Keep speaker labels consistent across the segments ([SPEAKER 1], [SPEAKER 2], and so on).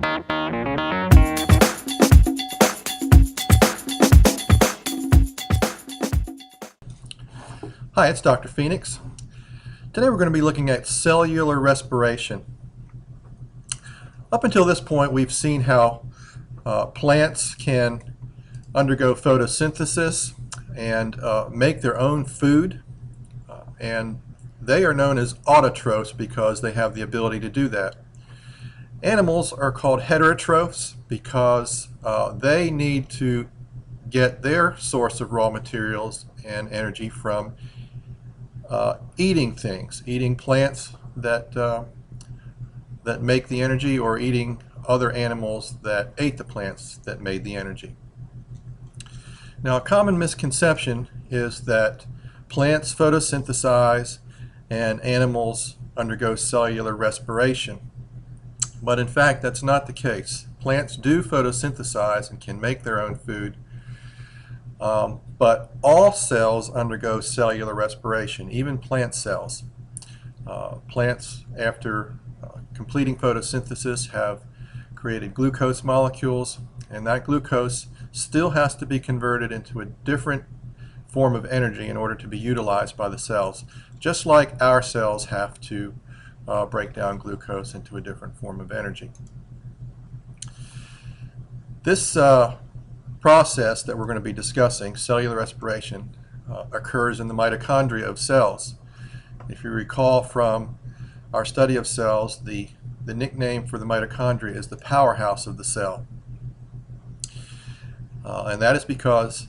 [SPEAKER 1] Hi, it's Dr. Phoenix. Today we're going to be looking at cellular respiration. Up until this point, we've seen how plants can undergo photosynthesis and make their own food, and they are known as autotrophs because they have the ability to do that. Animals are called heterotrophs because they need to get their source of raw materials and energy from eating things, eating plants that make the energy, or eating other animals that ate the plants that made the energy. Now, a common misconception is that plants photosynthesize and animals undergo cellular respiration. But in fact, that's not the case. Plants do photosynthesize and can make their own food. But all cells undergo cellular respiration, even plant cells. Plants, after completing photosynthesis, have created glucose molecules, and that glucose still has to be converted into a different form of energy in order to be utilized by the cells, just like our cells have to break down glucose into a different form of energy. This process that we're going to be discussing, cellular respiration, occurs in the mitochondria of cells. If you recall from our study of cells, the nickname for the mitochondria is the powerhouse of the cell. And that is because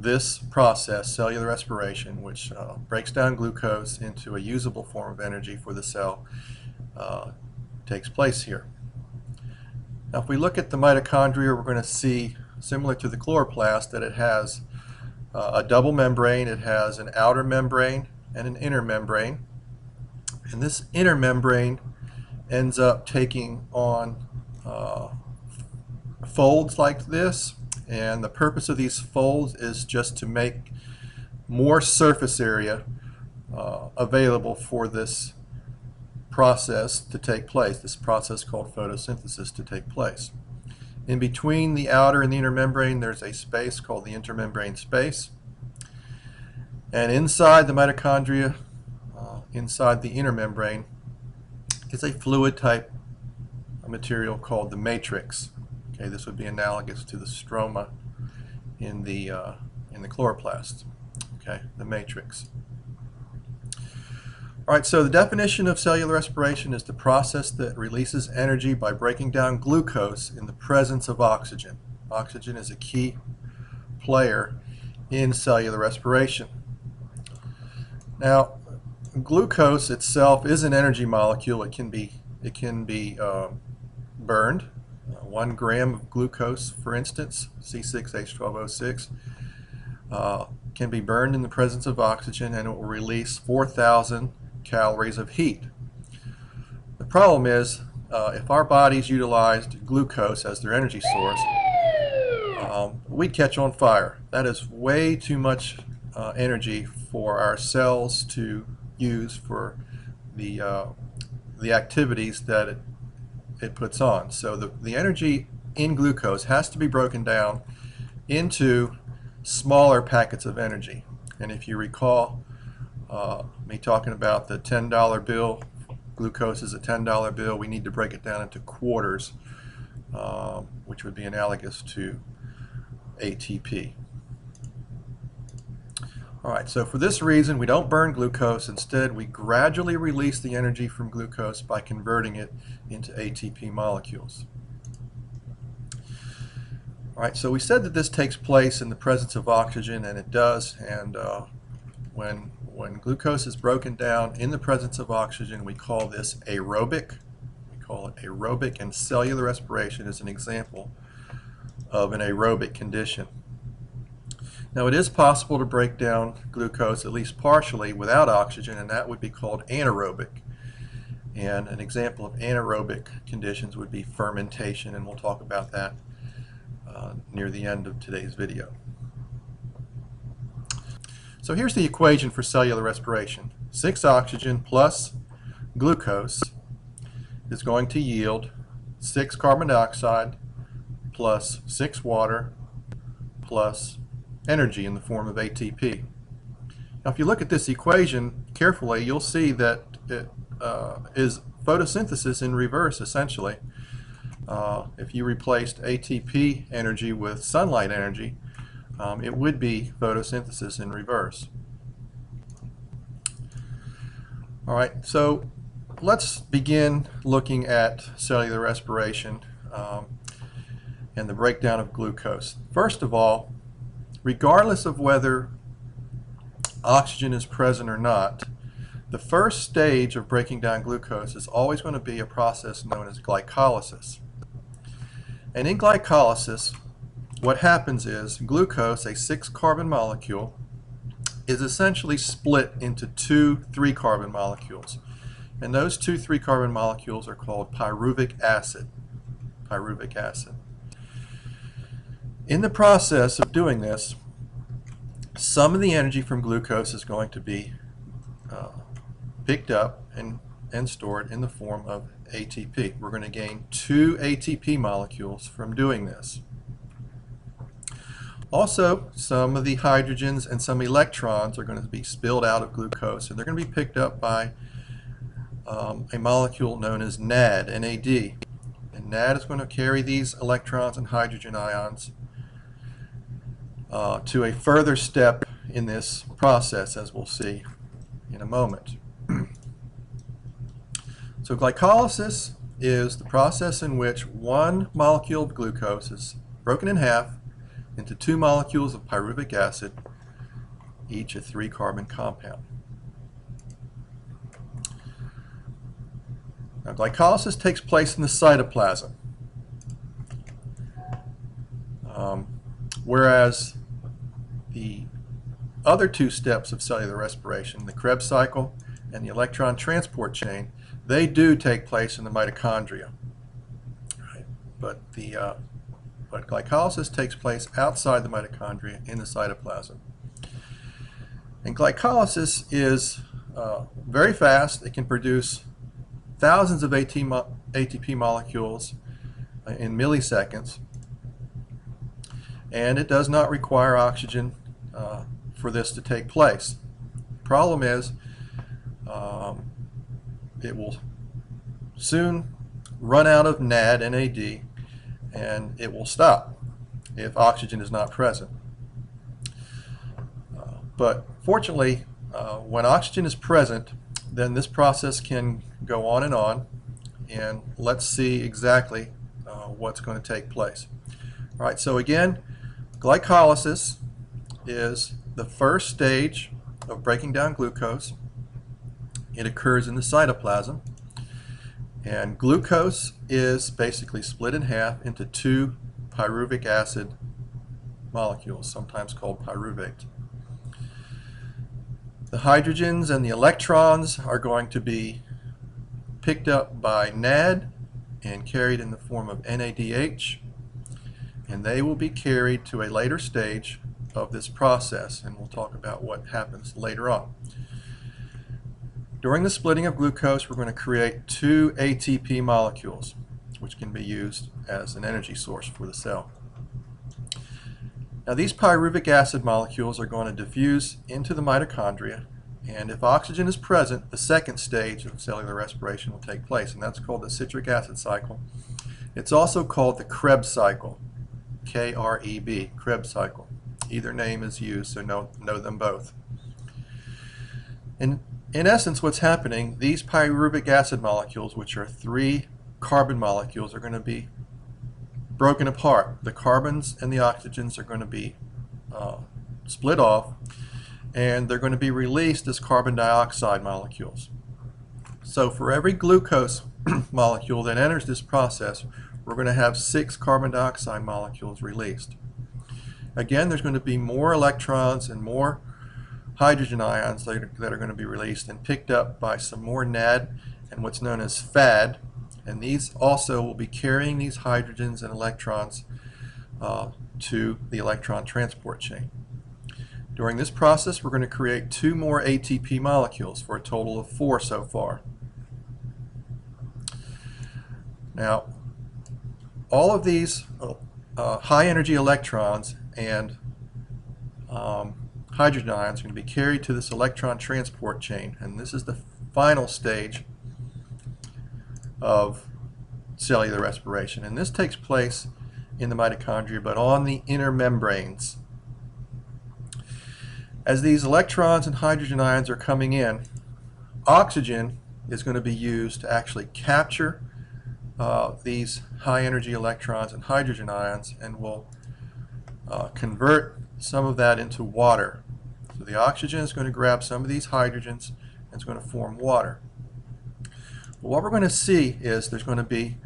[SPEAKER 1] this process, cellular respiration, which breaks down glucose into a usable form of energy for the cell, takes place here. Now, if we look at the mitochondria, we're going to see, similar to the chloroplast, that it has a double membrane. It has an outer membrane and an inner membrane. And this inner membrane ends up taking on folds like this. And the purpose of these folds is just to make more surface area available for this process to take place, this process called photosynthesis to take place. In between the outer and the inner membrane, there's a space called the intermembrane space. And inside the mitochondria, inside the inner membrane, is a fluid type material called the matrix. Okay, this would be analogous to the stroma in the chloroplast. Okay, the matrix. All right, so the definition of cellular respiration is the process that releases energy by breaking down glucose in the presence of oxygen. Oxygen is a key player in cellular respiration. Now, glucose itself is an energy molecule. It can be burned. 1 gram of glucose, for instance, C6H12O6, can be burned in the presence of oxygen, and it will release 4,000 calories of heat. The problem is, if our bodies utilized glucose as their energy source, we'd catch on fire. That is way too much energy for our cells to use for the activities that it puts on. So the energy in glucose has to be broken down into smaller packets of energy. And if you recall me talking about the $10 bill, glucose is a $10 bill, we need to break it down into quarters, which would be analogous to ATP. Alright, so for this reason we don't burn glucose. Instead, we gradually release the energy from glucose by converting it into ATP molecules. Alright, so we said that this takes place in the presence of oxygen, and it does. And when glucose is broken down in the presence of oxygen, we call this aerobic. We call it aerobic, and cellular respiration is an example of an aerobic condition. Now, it is possible to break down glucose, at least partially, without oxygen, and that would be called anaerobic. And an example of anaerobic conditions would be fermentation, and we'll talk about that near the end of today's video. So here's the equation for cellular respiration. 6 oxygen plus glucose is going to yield 6 carbon dioxide plus 6 water plus energy in the form of ATP. Now if you look at this equation carefully, you'll see that it is photosynthesis in reverse essentially. If you replaced ATP energy with sunlight energy, it would be photosynthesis in reverse. Alright, so let's begin looking at cellular respiration and the breakdown of glucose. First of all, regardless of whether oxygen is present or not, the first stage of breaking down glucose is always going to be a process known as glycolysis. And in glycolysis, what happens is glucose, a 6-carbon molecule, is essentially split into 2 3-carbon molecules. And those 2 3-carbon molecules are called pyruvic acid. Pyruvic acid. In the process of doing this, some of the energy from glucose is going to be picked up and stored in the form of ATP. We're going to gain 2 ATP molecules from doing this. Also, some of the hydrogens and some electrons are going to be spilled out of glucose, and they're going to be picked up by a molecule known as NAD, NAD. And NAD is going to carry these electrons and hydrogen ions to a further step in this process, as we'll see in a moment. So glycolysis is the process in which 1 molecule of glucose is broken in half into 2 molecules of pyruvic acid, each a 3-carbon compound. Now, glycolysis takes place in the cytoplasm, whereas the other 2 steps of cellular respiration, the Krebs cycle and the electron transport chain, they do take place in the mitochondria. Right? But glycolysis takes place outside the mitochondria in the cytoplasm. And glycolysis is very fast. It can produce thousands of ATP molecules in milliseconds, and it does not require oxygen for this to take place. The problem is it will soon run out of NAD, NAD, and it will stop if oxygen is not present. But fortunately, when oxygen is present, then this process can go on, and let's see exactly what's going to take place. All right, so again, glycolysis is the first stage of breaking down glucose. It occurs in the cytoplasm, and glucose is basically split in half into 2 pyruvic acid molecules, sometimes called pyruvate. The hydrogens and the electrons are going to be picked up by NAD and carried in the form of NADH, and they will be carried to a later stage of this process, and we'll talk about what happens later on. During the splitting of glucose, we're going to create 2 ATP molecules, which can be used as an energy source for the cell. Now, these pyruvic acid molecules are going to diffuse into the mitochondria, and if oxygen is present, the second stage of cellular respiration will take place, and that's called the citric acid cycle. It's also called the Krebs cycle, K-R-E-B, Krebs cycle. Either name is used, so know them both. And in essence, what's happening, these pyruvic acid molecules, which are 3 carbon molecules, are going to be broken apart. The carbons and the oxygens are going to be split off, and they're going to be released as carbon dioxide molecules. So for every glucose molecule that enters this process, we're going to have 6 carbon dioxide molecules released. Again, there's going to be more electrons and more hydrogen ions that are going to be released and picked up by some more NAD and what's known as FAD, and these also will be carrying these hydrogens and electrons to the electron transport chain. During this process, we're going to create 2 more ATP molecules for a total of 4 so far. Now, all of these high energy electrons and hydrogen ions are going to be carried to this electron transport chain, and this is the final stage of cellular respiration. And this takes place in the mitochondria, but on the inner membranes. As these electrons and hydrogen ions are coming in, oxygen is going to be used to actually capture these high energy electrons and hydrogen ions, and will convert some of that into water. So the oxygen is going to grab some of these hydrogens and it's going to form water. But what we're going to see is there's going to be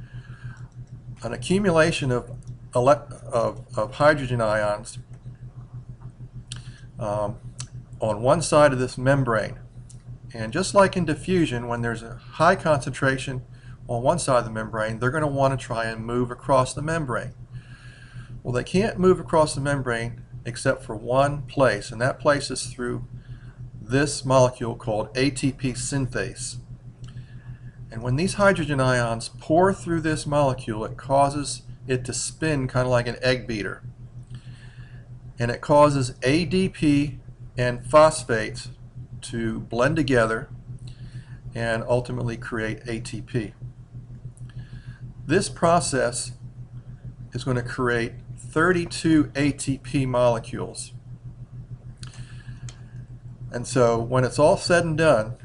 [SPEAKER 1] an accumulation of hydrogen ions on one side of this membrane. And just like in diffusion, when there's a high concentration on one side of the membrane, they're going to want to try and move across the membrane. Well, they can't move across the membrane except for one place, and that place is through this molecule called ATP synthase. And when these hydrogen ions pour through this molecule, it causes it to spin kind of like an egg beater. And it causes ADP and phosphates to blend together and ultimately create ATP. This process is going to create 32 ATP molecules. And so when it's all said and done,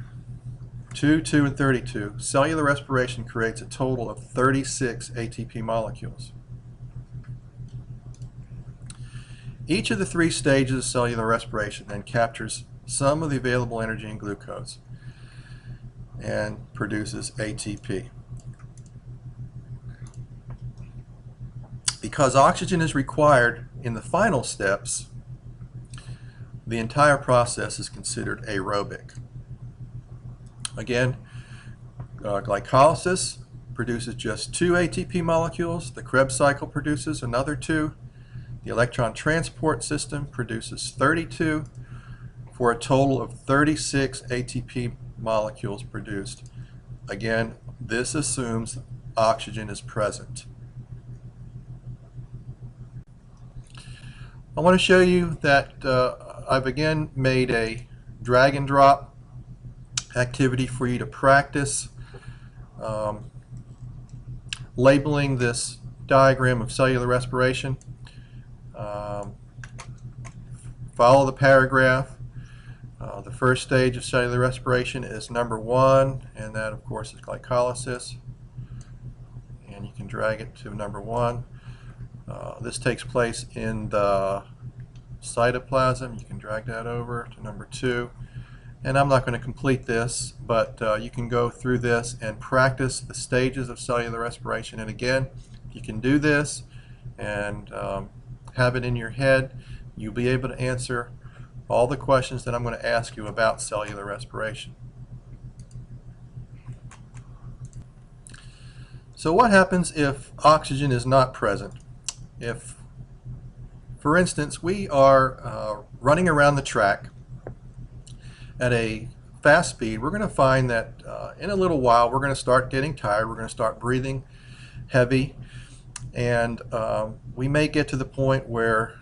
[SPEAKER 1] 2, 2, and 32, cellular respiration creates a total of 36 ATP molecules. Each of the three stages of cellular respiration then captures some of the available energy in glucose and produces ATP. Because oxygen is required in the final steps, the entire process is considered aerobic. Again, glycolysis produces just 2 ATP molecules. The Krebs cycle produces another 2. The electron transport system produces 32, for a total of 36 ATP molecules produced. Again, this assumes oxygen is present. I want to show you that I've again made a drag and drop activity for you to practice labeling this diagram of cellular respiration. Follow the paragraph. The first stage of cellular respiration is number 1, and that of course is glycolysis, and you can drag it to number 1. This takes place in the cytoplasm. You can drag that over to number 2. And I'm not going to complete this, but you can go through this and practice the stages of cellular respiration. And again, if you can do this and have it in your head, you'll be able to answer all the questions that I'm going to ask you about cellular respiration. So what happens if oxygen is not present? If, for instance, we are running around the track at a fast speed, we're going to find that in a little while we're going to start getting tired, we're going to start breathing heavy, and we may get to the point where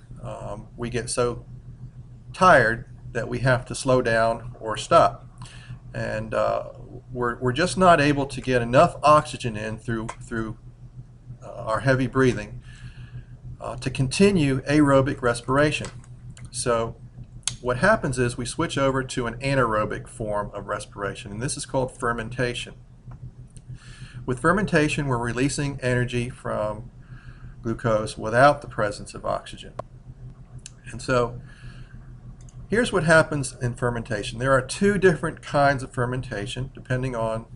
[SPEAKER 1] we get so tired that we have to slow down or stop. And we're just not able to get enough oxygen in through our heavy breathing to continue aerobic respiration. So what happens is we switch over to an anaerobic form of respiration, and this is called fermentation. With fermentation, we're releasing energy from glucose without the presence of oxygen. And so here's what happens in fermentation. There are 2 different kinds of fermentation depending on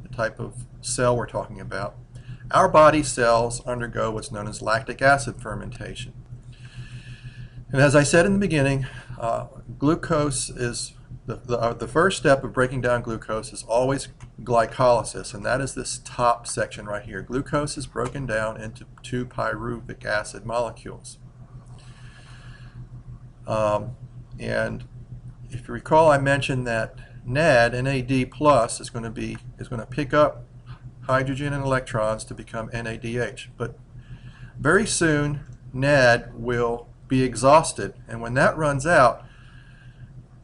[SPEAKER 1] the type of cell we're talking about. Our body cells undergo what's known as lactic acid fermentation. And as I said in the beginning, glucose is the first step of breaking down glucose is always glycolysis, and that is this top section right here. Glucose is broken down into 2 pyruvic acid molecules. And if you recall, I mentioned that NAD is going to pick up hydrogen and electrons to become NADH. But very soon NAD will be exhausted, and when that runs out,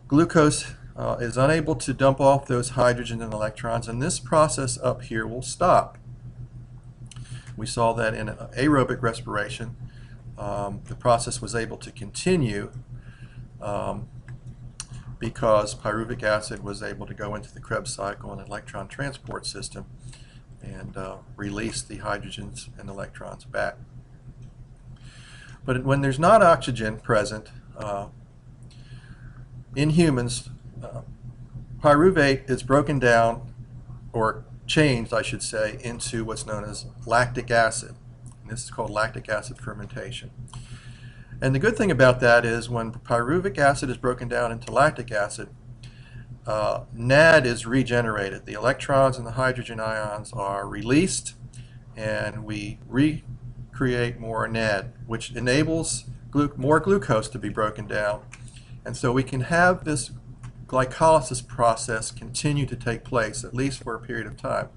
[SPEAKER 1] glucose is unable to dump off those hydrogen and electrons, and this process up here will stop. We saw that in aerobic respiration. The process was able to continue because pyruvic acid was able to go into the Krebs cycle and electron transport system and release the hydrogens and electrons back. But when there's not oxygen present in humans, pyruvate is broken down, or changed, I should say, into what's known as lactic acid. And this is called lactic acid fermentation. And the good thing about that is when pyruvic acid is broken down into lactic acid, NAD is regenerated. The electrons and the hydrogen ions are released, and we recreate more NAD, which enables more glucose to be broken down. And so we can have this glycolysis process continue to take place, at least for a period of time.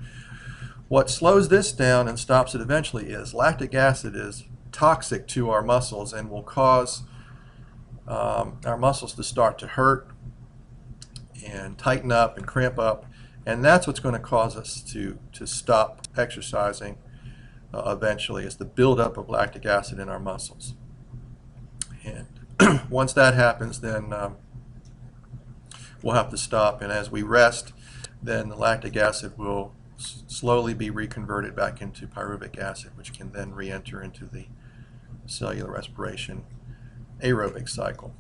[SPEAKER 1] What slows this down and stops it eventually is lactic acid is toxic to our muscles and will cause our muscles to start to hurt and tighten up and cramp up, and that's what's going to cause us to stop exercising eventually, is the buildup of lactic acid in our muscles. And once that happens, then we'll have to stop, and as we rest, then the lactic acid will slowly be reconverted back into pyruvic acid, which can then re-enter into the cellular respiration aerobic cycle.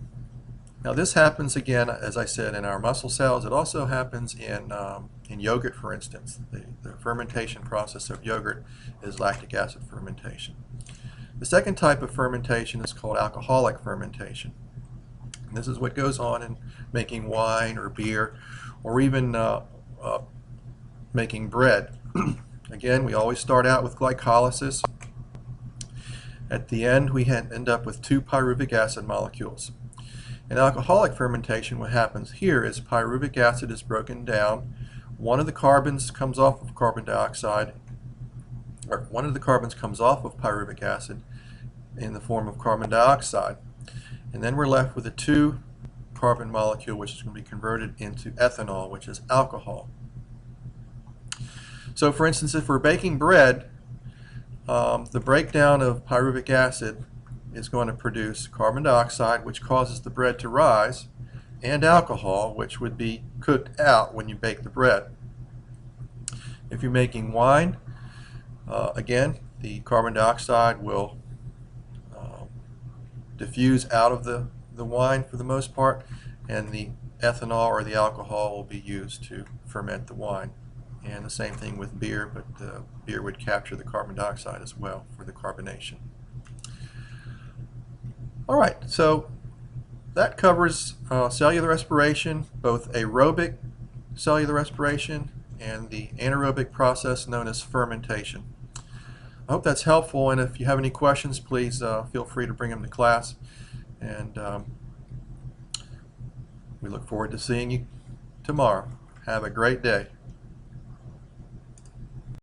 [SPEAKER 1] Now this happens again, as I said, in our muscle cells. It also happens in yogurt, for instance. The fermentation process of yogurt is lactic acid fermentation. The second type of fermentation is called alcoholic fermentation. And this is what goes on in making wine or beer, or even making bread. Again, we always start out with glycolysis. At the end, we end up with 2 pyruvic acid molecules. In alcoholic fermentation, what happens here is pyruvic acid is broken down. One of the carbons comes off of carbon dioxide, or one of the carbons comes off of pyruvic acid in the form of carbon dioxide. And then we're left with a 2-carbon molecule, which is going to be converted into ethanol, which is alcohol. So for instance, if we're baking bread, the breakdown of pyruvic acid is going to produce carbon dioxide, which causes the bread to rise, and alcohol, which would be cooked out when you bake the bread. If you're making wine, again, the carbon dioxide will diffuse out of the wine for the most part, and the ethanol or the alcohol will be used to ferment the wine. And the same thing with beer, but beer would capture the carbon dioxide as well for the carbonation. All right, so that covers cellular respiration, both aerobic cellular respiration and the anaerobic process known as fermentation. I hope that's helpful, and if you have any questions, please feel free to bring them to class. And we look forward to seeing you tomorrow. Have a great day.